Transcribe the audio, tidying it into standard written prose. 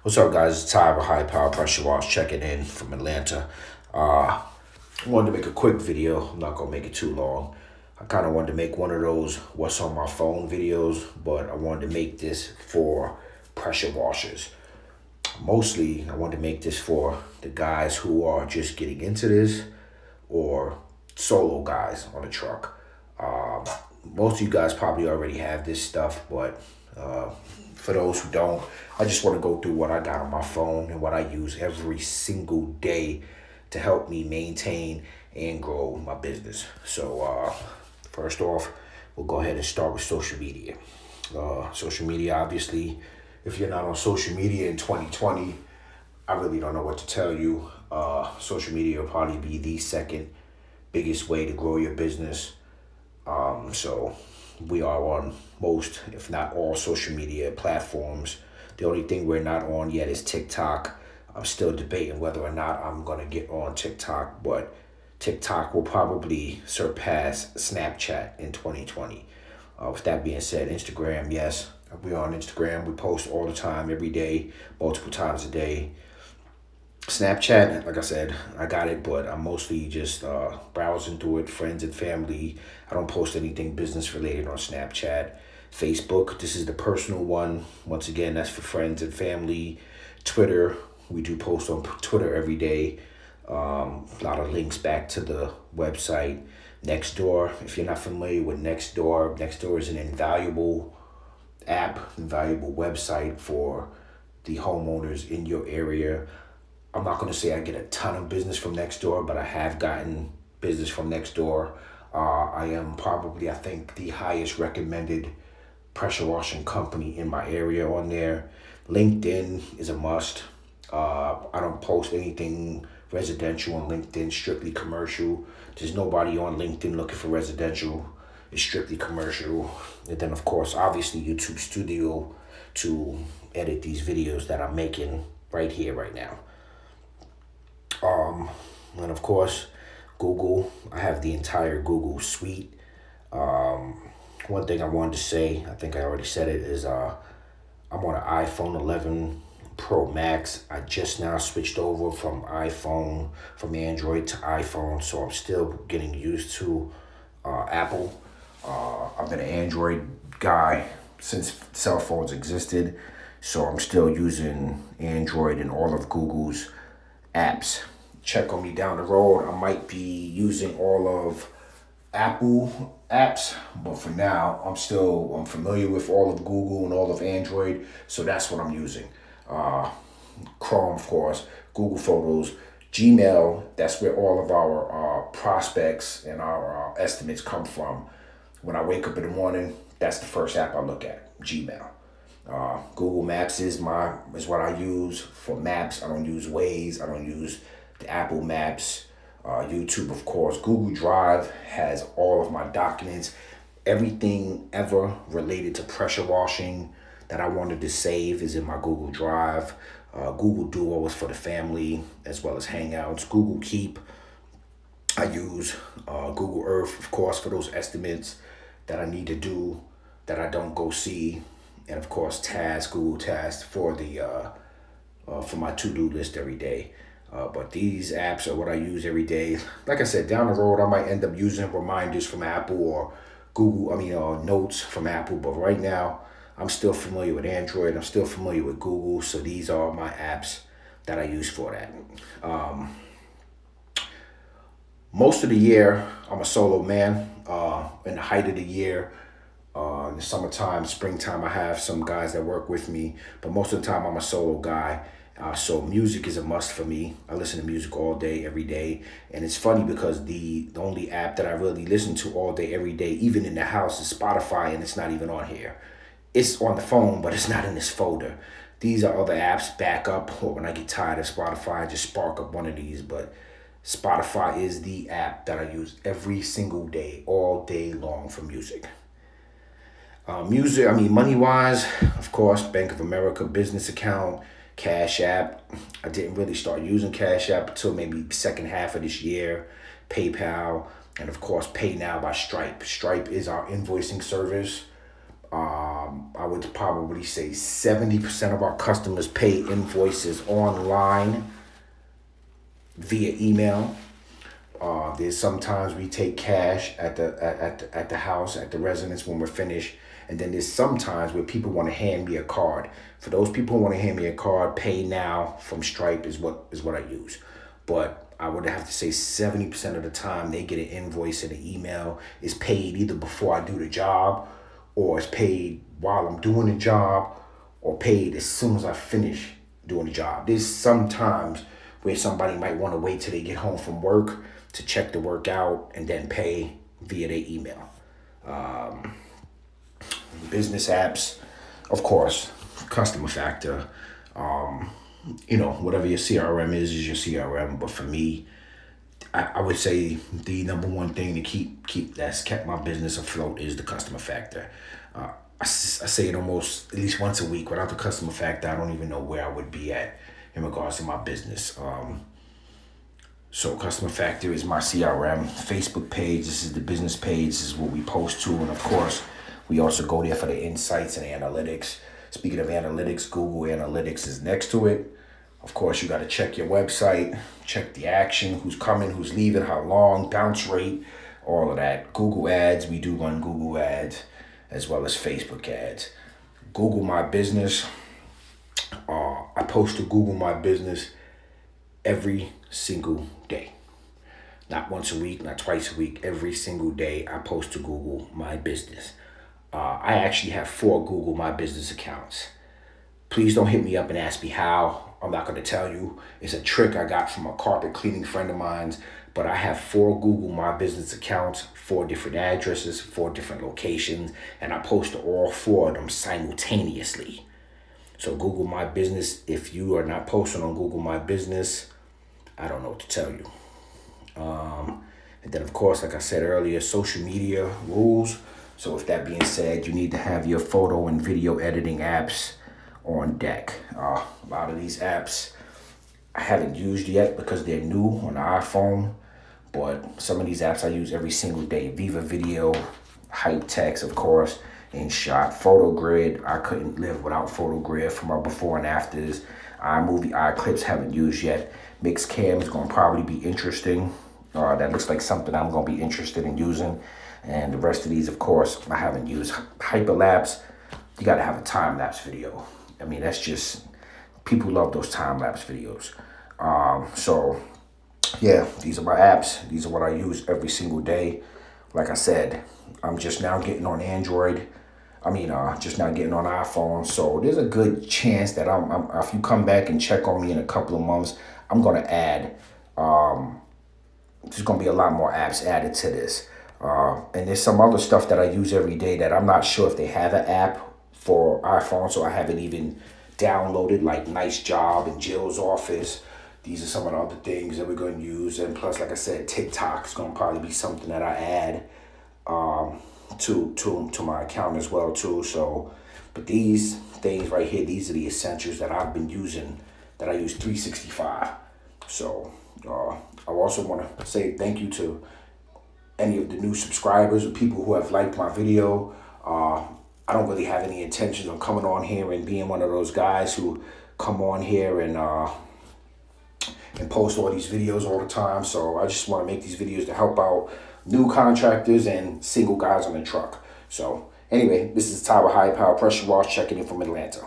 What's up, guys? It's Ty with High Power Pressure Wash checking in from Atlanta. I wanted to make a quick video. I'm not gonna make it too long. I kind of wanted to make one of those what's on my phone videos, but I wanted to make this for pressure washers. Mostly, I wanted to make this for the guys who are just getting into this or solo guys on a truck. Um, Most of you guys probably already have this stuff, but for those who don't, I just want to go through what I got on my phone and what I use every single day to help me maintain and grow my business. So, first off, we'll go ahead and start with social media. Social media, obviously, if you're not on social media in 2020, I really don't know what to tell you. Social media will probably be the second biggest way to grow your business. So we are on most, if not all, social media platforms. The only thing we're not on yet is TikTok. I'm still debating whether or not I'm going to get on TikTok, but TikTok will probably surpass Snapchat in 2020. With that being said, Instagram, yes, we're on Instagram. We post all the time, every day, multiple times a day. Snapchat, like I said, I got it, but I'm mostly just browsing through it, friends and family. I don't post anything business related on Snapchat. Facebook, this is the personal one. Once again, that's for friends and family. Twitter, we do post on Twitter every day. A lot of links back to the website. Nextdoor, if you're not familiar with Nextdoor, Nextdoor is an invaluable app, invaluable website for the homeowners in your area. I'm not going to say I get a ton of business from Nextdoor, but I have gotten business from Nextdoor. I am probably, I think, the highest recommended pressure washing company in my area on there. LinkedIn is a must. I don't post anything residential on LinkedIn, strictly commercial. There's nobody on LinkedIn looking for residential. It's strictly commercial. And then, of course, obviously YouTube Studio to edit these videos that I'm making right here, right now. And of course, Google. I have the entire Google suite. One thing I wanted to say, I think I already said it, is I'm on an iPhone 11 Pro Max. I just now switched over from Android to iPhone, so I'm still getting used to Apple. I've been an Android guy since cell phones existed, so I'm still using Android and all of Google's apps. Check on me down the road. I might be using all of Apple apps, but for now, I'm familiar with all of Google and all of Android, so that's what I'm using. Chrome, of course, Google Photos, Gmail. That's where all of our prospects and our estimates come from. When I wake up in the morning, that's the first app I look at, Gmail. Google Maps is what I use for maps. I don't use Waze. I don't use the Apple Maps. YouTube, of course. Google Drive has all of my documents. Everything ever related to pressure washing that I wanted to save is in my Google Drive. Google Duo is for the family, as well as Hangouts. Google Keep, I use Google Earth, of course, for those estimates that I need to do that I don't go see. And of course, Google Task for for my to-do list every day. But these apps are what I use every day. Like I said, down the road, I might end up using reminders from Apple or notes from Apple. But right now, I'm still familiar with Android. I'm still familiar with Google. So these are my apps that I use for that. Most of the year, I'm a solo man. In the height of the year, in the summertime, springtime, I have some guys that work with me. But most of the time, I'm a solo guy. So music is a must for me. I listen to music all day, every day. And it's funny because the only app that I really listen to all day, every day, even in the house, is Spotify, and it's not even on here. It's on the phone, but it's not in this folder. These are other apps backup, or when I get tired of Spotify, I just spark up one of these. But Spotify is the app that I use every single day, all day long for music. Money wise, of course, Bank of America business account, Cash App. I didn't really start using Cash App until maybe second half of this year. PayPal, and of course, Pay Now by Stripe. Stripe is our invoicing service. I would probably say 70% of our customers pay invoices online via email. There's sometimes we take cash at the house, at the residence when we're finished. And then there's sometimes where people want to hand me a card. For those people who want to hand me a card, Pay Now from Stripe is what I use. But I would have to say 70% of the time they get an invoice and an email. Is paid either before I do the job, or it's paid while I'm doing the job, or paid as soon as I finish doing the job. There's sometimes where somebody might want to wait till they get home from work to check the work out and then pay via their email. Business apps, of course, customer factor. Whatever your CRM is your CRM. But for me, I would say the number one thing to keep that's kept my business afloat is the customer factor. I say it almost at least once a week. Without the customer factor, I don't even know where I would be at in regards to my business. So customer factor is my CRM. Facebook page, this is the business page. This is what we post to. And of course, we also go there for the insights and analytics. Speaking of analytics, Google Analytics is next to it. Of course, you got to check your website, check the action, who's coming, who's leaving, how long, bounce rate, all of that. Google ads, we do run Google ads as well as Facebook ads. Google My Business. I post to Google My Business every single day. Not once a week, not twice a week. Every single day I post to Google My Business. I actually have 4 Google My Business accounts. Please don't hit me up and ask me how. I'm not going to tell you. It's a trick I got from a carpet cleaning friend of mine. But I have 4 Google My Business accounts, 4 different addresses, 4 different locations, and I post to all 4 of them simultaneously. So Google My Business, if you are not posting on Google My Business, I don't know what to tell you. And then, of course, like I said earlier, social media rules. So with that being said, you need to have your photo and video editing apps on deck. A lot of these apps I haven't used yet because they're new on the iPhone. But some of these apps I use every single day. Viva Video, Hype Text, of course, InShot, PhotoGrid. I couldn't live without PhotoGrid for my before and afters. iMovie, iClips haven't used yet. Mixcam is going to probably be interesting. That looks like something I'm going to be interested in using. And the rest of these, of course, I haven't used. Hyperlapse, you got to have a time-lapse video. I mean, that's just, people love those time-lapse videos. Yeah, these are my apps. These are what I use every single day. Like I said, I'm just now getting on Android. Just now getting on iPhone. So there's a good chance that I'm if you come back and check on me in a couple of months, I'm going to add, there's going to be a lot more apps added to this. And there's some other stuff that I use every day that I'm not sure if they have an app for iPhone, so I haven't even downloaded, like Nice Job and Jill's Office. These are some of the other things that we're going to use. And plus, like I said, TikTok is going to probably be something that I add to my account as well, too. So, but these things right here, these are the essentials that I've been using, that I use 365. So, I also want to say thank you to any of the new subscribers or people who have liked my video. I don't really have any intentions of coming on here and being one of those guys who come on here and post all these videos all the time. So I just want to make these videos to help out new contractors and single guys on the truck. So anyway, this is Ty with High Power Pressure Wash checking in from Atlanta.